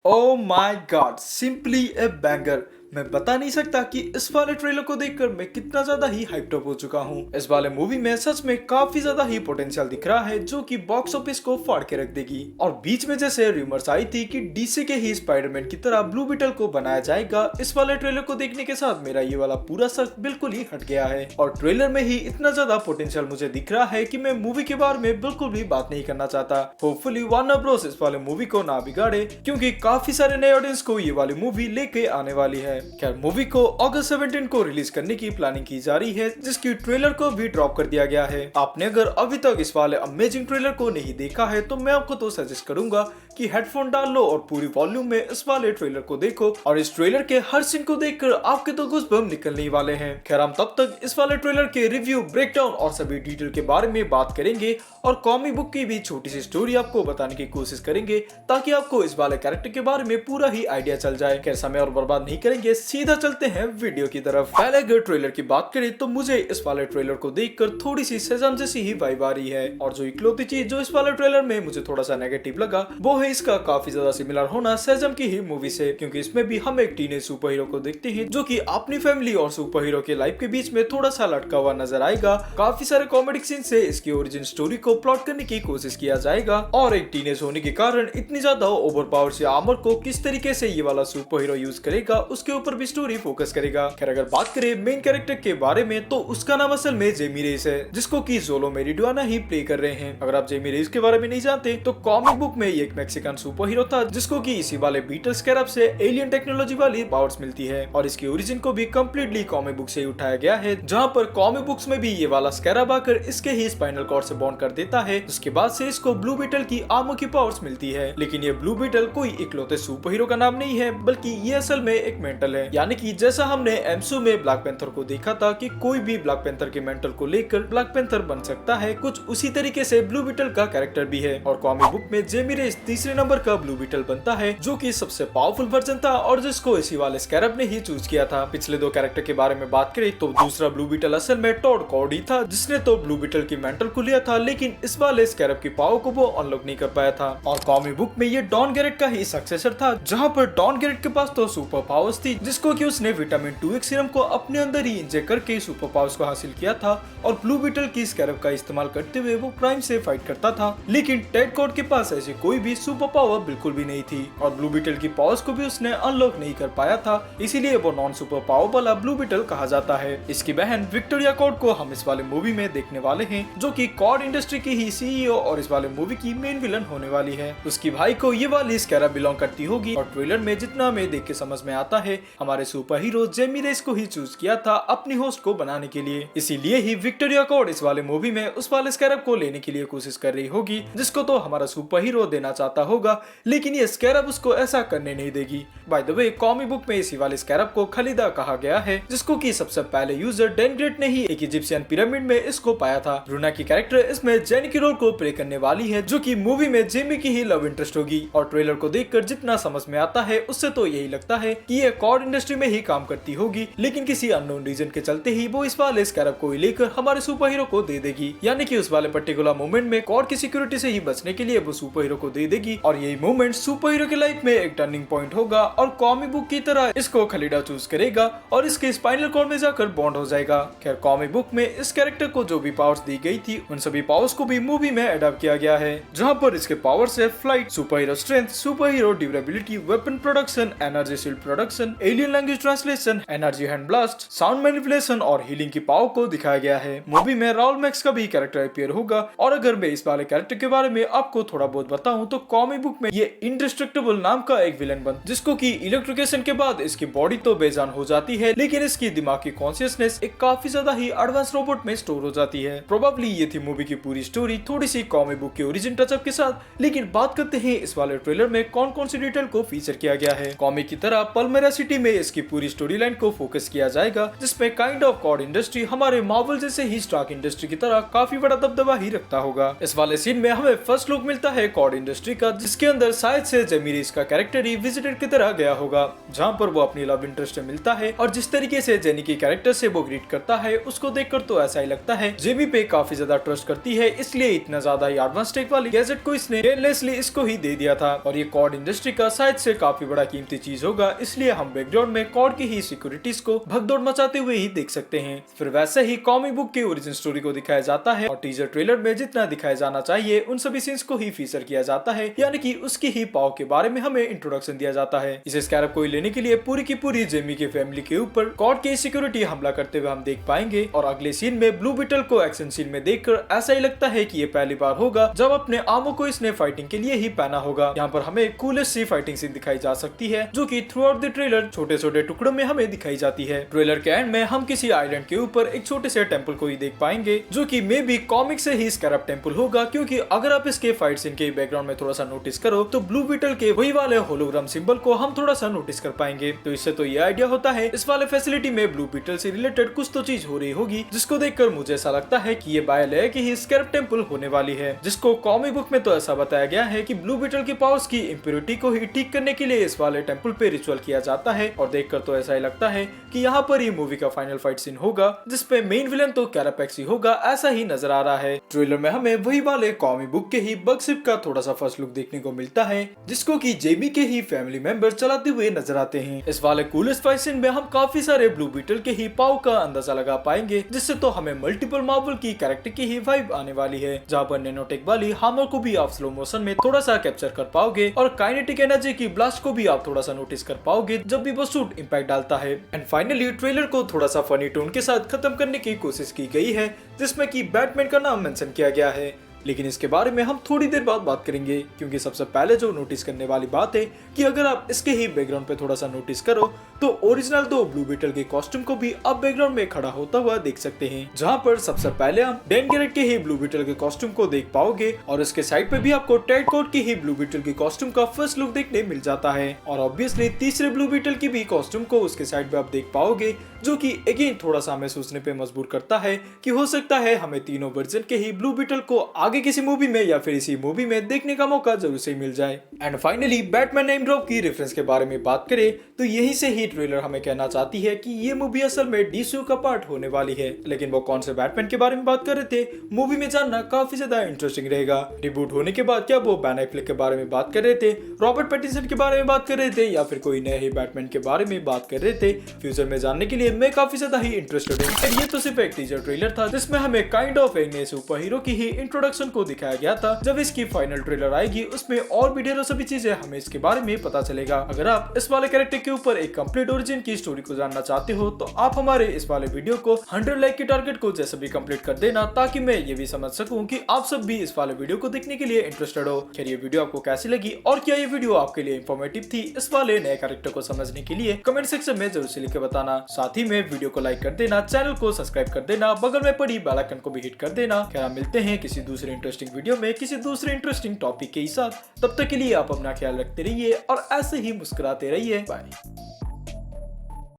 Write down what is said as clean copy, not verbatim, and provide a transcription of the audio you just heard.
ओ माई God, simply ए banger. मैं बता नहीं सकता कि इस वाले ट्रेलर को देखकर मैं कितना ज्यादा ही हाइप्ड अप हो चुका हूँ। इस वाले मूवी में सच में काफी ज्यादा ही पोटेंशियल दिख रहा है जो कि बॉक्स ऑफिस को फाड़ के रख देगी। और बीच में जैसे रूमर्स आई थी कि डीसी के ही स्पाइडरमैन की तरह ब्लू बीटल को बनाया जाएगा, इस वाले ट्रेलर को देखने के साथ मेरा ये वाला पूरा शक बिल्कुल ही हट गया है। और ट्रेलर में ही इतना ज्यादा पोटेंशियल मुझे दिख रहा है कि मैं मूवी के बारे में बिल्कुल भी बात नहीं करना चाहता। होपफुली वार्नर ब्रोस इस वाले मूवी को ना बिगाड़े, क्योंकि काफी सारे नए ऑडियंस को ये वाली मूवी लेके आने वाली है। खैर, मूवी को अगस्त 17 को रिलीज करने की प्लानिंग की जा रही है, जिसकी ट्रेलर को भी ड्रॉप कर दिया गया है। आपने अगर अभी तक इस वाले अमेजिंग ट्रेलर को नहीं देखा है तो मैं आपको तो सजेस्ट करूंगा कि हेडफोन डाल लो और पूरी वॉल्यूम में इस वाले ट्रेलर को देखो, और इस ट्रेलर के हर सीन को देखकर आपके तो गूज़बम्प निकलने ही वाले हैं। खैर, हम तब तक इस वाले ट्रेलर के रिव्यू, ब्रेकडाउन और सभी डिटेल के बारे में बात करेंगे और कॉमिक बुक की भी छोटी सी स्टोरी आपको बताने की कोशिश करेंगे, ताकि आपको इस वाले कैरेक्टर के बारे में पूरा ही आइडिया चल जाए। खैर, समय और बर्बाद नहीं करेंगे, सीधा चलते हैं वीडियो की तरफ। पहले अगर ट्रेलर की बात करें तो मुझे इस वाले ट्रेलर को देखकर थोड़ी सी सेजम जैसी ही वाइब आ रही है, और जो इकलौती चीज जो इस वाले ट्रेलर में मुझे थोड़ा सा नेगेटिव लगा वो है इसका काफी ज्यादा सिमिलर होना सेजम की ही मूवी से, क्योंकि इसमें भी हम एक टीनेज सुपर हीरो को देखते हैं जो कि अपनी फैमिली और सुपर हीरो के लाइफ के बीच में थोड़ा सा लटका हुआ नजर आएगा। काफी सारे कॉमेडिक सीन से इसकी ओरिजिन स्टोरी को प्लॉट करने की कोशिश किया जाएगा, और एक टीनेज होने के कारण इतनी ज्यादा ओवर पावर से आर्मर को किस तरीके से ये वाला सुपर हीरो यूज करेगा उसके ऊपर भी स्टोरी फोकस करेगा। खैर, अगर बात करें मेन कैरेक्टर के बारे में तो उसका नाम असल में जेमी रेस है, जिसको कि जोलो मेरिडुआना ही प्ले कर रहे हैं। अगर आप जेमी रेस के बारे में नहीं जानते तो कॉमिक बुक में ये एक मैक्सिकन सुपर हीरो था जिसको कि इसी वाले बीटल स्कैरब से एलियन टेक्नोलॉजी वाली पावर्स मिलती है, और इसकी ओरिजिन को भी कंप्लीटली कॉमिक बुक से उठाया गया है, जहां पर कॉमिक बुक्स में भी ये वाला स्कैरब आकर इसके ही स्पाइनल कॉर्ड से बॉन्ड कर देता है। उसके बाद से इसको ब्लू बीटल की आर्मर की पावर्स मिलती है। लेकिन ये ब्लू बीटल कोई इकलौते सुपर हीरो का नाम नहीं है, बल्कि ये असल में एक मेंटल है। यानी कि जैसा हमने एमसीयू में ब्लैक पैंथर को देखा था कि कोई भी ब्लैक पैंथर के मेंटल को लेकर ब्लैक पैंथर बन सकता है, कुछ उसी तरीके से ब्लू बीटल का कैरेक्टर भी है। और कॉमिक बुक में जेमी रेस तीसरे नंबर का ब्लू बीटल बनता है, जो कि सबसे पावरफुल वर्जन था और जिसको इसी वाले स्कैरब ने ही चूज किया था। पिछले दो कैरेक्टर के बारे में बात करें तो दूसरा ब्लू बीटल असल में टॉड कॉर्डी था, जिसने तो ब्लू बीटल की मेंटल को लिया था, लेकिन इस वाले स्कैरब की पावर को वो अनलॉक नहीं कर पाया था। और कॉमिक बुक में ये डॉन गैरेट का ही सक्सेसर था, जहां पर डॉन गैरेट के पास तो सुपर पावर्स थी, जिसको कि उसने विटामिन 2X सीरम को अपने अंदर ही इंजेक्ट करके सुपर पावर्स को हासिल किया था, और ब्लू बीटल की स्कैरब का इस्तेमाल करते हुए वो क्राइम से फाइट करता था। लेकिन टेड कॉड के पास ऐसी कोई भी सुपर पावर बिल्कुल भी नहीं थी, और ब्लू बीटल की पावर्स को भी उसने अनलॉक नहीं कर पाया था, इसीलिए वो नॉन सुपर पावर वाला ब्लू बीटल कहा जाता है। इसकी बहन विक्टोरिया कॉड को हम इस वाले मूवी में देखने वाले हैं, जो कि कॉड इंडस्ट्री की ही सीईओ और इस वाले मूवी की मेन विलन होने वाली है। उसकी भाई को ये वाली स्कैरब बिलोंग करती होगी, और ट्रेलर में जितना हमें देख के समझ में आता है हमारे सुपर हीरो जेमी रेस को ही चूज किया था अपनी होस्ट को बनाने के लिए। इसीलिए ही विक्टोरिया कॉड इस वाले मूवी में उस वाले स्कैरब को लेने के लिए कोशिश कर रही होगी, जिसको तो हमारा सुपर हीरो देना चाहता होगा, लेकिन ये स्कैरब उसको ऐसा करने नहीं देगी। By the way, comic book में इसी वाले स्कैरब को खलीदा कहा गया है, जिसको कि सबसे पहले यूजर डेन ग्रेट ने ही एक इजिप्शियन पिरामिड में इसको पाया था। रूना की कैरेक्टर इसमें जेनी की रोल को प्ले करने वाली है, जो कि मूवी में जेमी की ही लव इंटरेस्ट होगी। और ट्रेलर को देखकर जितना समझ में आता है उससे तो यही लगता है कि ये कॉड इंडस्ट्री में ही काम करती होगी, लेकिन किसी अननोन रीजन के चलते ही वो इस वाले स्कैरब को लेकर हमारे सुपर हीरो को दे देगी। यानी कि उस वाले पर्टिकुलर मोमेंट में कॉड की सिक्योरिटी से ही बचने के लिए वो सुपर हीरो को दे देगी, और यही मोमेंट सुपर हीरो के लाइफ में एक टर्निंग पॉइंट होगा, और कॉमिक बुक की तरह इसको खलीदा चूज करेगा और इसके स्पाइनल कॉर्ड में जाकर बॉन्ड हो जाएगा। खैर, कॉमिक बुक में इस कैरेक्टर को जो भी पावर्स दी गई थी उन सभी पावर्स को भी मूवी में अडॉप्ट किया गया है, जहां पर इसके पावर्स है flight, super hero strength, super hero durability, weapon production, energy shield production, alien language translation, energy hand blast, sound manipulation और हीलिंग की पावर को दिखाया गया है। मूवी में राउल मैक्स का भी कैरेक्टर अपीयर होगा। और अगर मैं इस वाले कैरेक्टर के बारे में आपको थोड़ा बहुत बताऊं तो कॉमिक बुक में ये इंडिस्ट्रक्टेबल नाम का एक विलन बन, जिसको कि इलेक्ट्रिकेशन के बाद इसकी बॉडी तो बेजान हो जाती है, लेकिन इसकी दिमाग की कॉन्शियसनेस एक काफी ज्यादा ही एडवांस रोबोट में स्टोर हो जाती है। प्रोबेबली ये थी मूवी की पूरी स्टोरी, थोड़ी सी कॉमिक बुक के ओरिजिन टचअप के साथ। लेकिन बात करते हैं इस वाले ट्रेलर में कौन कौन सी डिटेल को फीचर किया गया है। कॉमिक की तरह पल्मेरा सिटी फैसिलिटी में इसकी पूरी स्टोरी लाइन को फोकस किया जाएगा, जिसमें काइंड ऑफ कॉड इंडस्ट्री हमारे मार्वल जैसे ही स्टार्क इंडस्ट्री की तरह काफी बड़ा दबदबा ही रखता होगा। इस वाले सीन में हमें फर्स्ट लुक मिलता है कॉड इंडस्ट्री का, जिसके अंदर शायद से जेमी रीज का कैरेक्टर ही विजिटर की तरह गया होगा, जहाँ पर वो अपनी लव इंटरेस्ट से मिलता है। और जिस तरीके से जेनी की कैरेक्टर से वो ग्रीट करता है, उसको देखकर तो ऐसा ही लगता है जेमी पे काफी ज्यादा ट्रस्ट करती है, इसलिए इतना ज्यादा ही एडवांस टेक वाली गैजेट को इसने केयरलेसली इसको ही दे दिया था। और ये कॉड इंडस्ट्री का शायद से काफी बड़ा कीमती चीज होगा, इसलिए हम बैकग्राउंड में कॉड की ही सिक्योरिटीज को भगदौड़ मचाते हुए ही देख सकते हैं। फिर वैसे ही कॉमिक बुक के ओरिजिन स्टोरी को दिखाया जाता है और टीजर ट्रेलर में जितना दिखाया जाना चाहिए उन सभी सीन्स को ही फीचर किया जाता है, यानी कि उसकी ही पाव के बारे में हमें इंट्रोडक्शन दिया जाता है। इसे स्कैरब को लेने के लिए पूरी की पूरी जेमी की फैमिली के ऊपर कॉड की सिक्योरिटी हमला करते हुए हम देख पाएंगे। और अगले सीन में ब्लू बीटल को एक्शन सीन में देखकर ऐसा ही लगता है कि ये पहली बार होगा जब अपने आर्मर को इसने फाइटिंग के लिए ही पहना होगा। यहाँ पर हमें कूलेस्ट सी फाइटिंग सीन दिखाई जा सकती है, जो कि थ्रू आउट द ट्रेलर छोटे छोटे टुकड़ों में हमें दिखाई जाती है। ट्रेलर के एंड में हम किसी आइलैंड के ऊपर एक छोटे से टेंपल को ही देख पाएंगे, जो कि मे बी कॉमिक से ही स्कैरब टेंपल होगा, क्योंकि अगर आप इसके फाइट सीन के बैकग्राउंड में थोड़ा सा नोटिस करो तो ब्लू बीटल के वही वाले होलोग्राम सिंबल को हम थोड़ा सा नोटिस कर पाएंगे। तो इससे तो ये आइडिया होता है इस वाले फैसिलिटी में ब्लू बीटल से रिलेटेड कुछ तो चीज हो रही होगी, जिसको देखकर मुझे ऐसा लगता है कि ये बायोलेयर की ही स्कैरब टेंपल होने वाली है, जिसको कॉमिक बुक में तो ऐसा बताया गया है कि ब्लू बीटल की पावर्स की इंप्योरिटी को ही ठीक करने के लिए इस वाले टेंपल पे रिचुअल किया जाता है। और देखकर तो ऐसा ही लगता है कि यहाँ पर ही मूवी का फाइनल फाइट सीन होगा, जिसपे मेन विलन तो कैरापेक्स ही होगा, ऐसा ही नजर आ रहा है। ट्रेलर में हमें वही वाले कॉमिक बुक के ही बगशिप का थोड़ा सा फर्स्ट लुक देखने को मिलता है, जिसको कि जेमी के ही फैमिली मेंबर चलाते हुए नजर आते हैं। इस वाले कूलेस्ट फाइट सीन में हम काफी सारे ब्लू बीटल के ही पाव का अंदाजा लगा पाएंगे, जिससे तो हमें मल्टीपल मार्वल की कैरेक्टर की ही वाइब आने वाली है, जहाँ पर नैनोटेक वाली हामर को भी आप स्लो मोशन में थोड़ा सा कैप्चर कर पाओगे और काइनेटिक एनर्जी की ब्लास्ट को भी आप थोड़ा सा नोटिस कर पाओगे जब भी वो सूट इंपैक्ट डालता है। एंड फाइनली ट्रेलर को थोड़ा सा फनी टोन के साथ खत्म करने की कोशिश की गई है, जिसमें कि बैटमैन का नाम मेंशन किया गया है, लेकिन इसके बारे में हम थोड़ी देर बाद बात करेंगे, क्योंकि सबसे पहले जो नोटिस करने वाली बात है कि अगर आप इसके ही बैकग्राउंड पे थोड़ा सा नोटिस करो तो ओरिजिनल दो ब्लू बीटल के कॉस्ट्यूम को भी आप बैकग्राउंड में खड़ा होता हुआ देख सकते हैं, जहां पर सबसे पहले आप डैन गैरेट के ही ब्लू बीटल के कॉस्ट्यूम को देख पाओगे और इसके साइड पे भी आपको टेड कोड की ही ब्लू बीटल की कॉस्ट्यूम का फर्स्ट लुक देखने मिल जाता है। और ऑब्वियसली तीसरे ब्लू बीटल की भी कॉस्ट्यूम को उसके साइड पे आप देख पाओगे, जो कि अगेन थोड़ा सा हमें सोचने पे मजबूर करता है कि हो सकता है हमें तीनों वर्जन के ही ब्लू बीटल को आगे किसी मूवी में या फिर इसी मूवी में देखने का मौका जरूर से मिल जाए। And finally Batman name drop की रेफरेंस के बारे में बात करें तो यही से ही ट्रेलर हमें कहना चाहती है कि ये मूवी असल में डीसीयू का पार्ट होने वाली है, लेकिन वो कौन से बैटमैन के बारे में बात कर रहे थे मूवी में जानना काफी ज्यादा इंटरेस्टिंग रहेगा। रिबूट होने के बाद क्या वो बैन एफ्लेक के बारे में बात कर रहे थे, रॉबर्ट पैटिंसन के बारे में बात कर रहे थे, या फिर कोई नए ही बैटमैन के बारे में बात कर रहे थे, फ्यूचर में जानने के लिए मैं काफी ज्यादा ही इंटरेस्टेड हूँ। ये तो सिर्फ एक टीजर ट्रेलर था, जिसमें हमें काइंड ऑफ एक नए सुपर हीरो की ही इंट्रोडक्शन को दिखाया गया था। जब इसकी फाइनल ट्रेलर आएगी उसमें और भी ढेरों सभी चीजें हमें इसके बारे में पता चलेगा। अगर आप इस वाले कैरेक्टर के ऊपर एक कंप्लीट ओरिजिन की स्टोरी को जानना चाहते हो तो आप हमारे इस वाले वीडियो को 100 लाइक की टारगेट को जैसे भी कंप्लीट कर देना, ताकि मैं ये भी समझ सकूं कि आप सब भी इस वाले वीडियो को देखने के लिए इंटरेस्टेड हो। खैर ये वीडियो आपको कैसी लगी और क्या ये वीडियो आपके लिए इंफॉर्मेटिव थी इस वाले नए कैरेक्टर को समझने के लिए कमेंट सेक्शन में जरूर से लिख के बताना। साथ ही में वीडियो को लाइक कर देना, चैनल को सब्सक्राइब कर देना, बगल में पड़ी बेल आइकन को भी हिट कर देना। खैर हम मिलते हैं किसी दूसरे इंटरेस्टिंग वीडियो में किसी दूसरे इंटरेस्टिंग टॉपिक के साथ। तब तक के लिए आप अपना ख्याल रखते रहिए और ऐसे ही मुस्कुराते रहिए। बाय।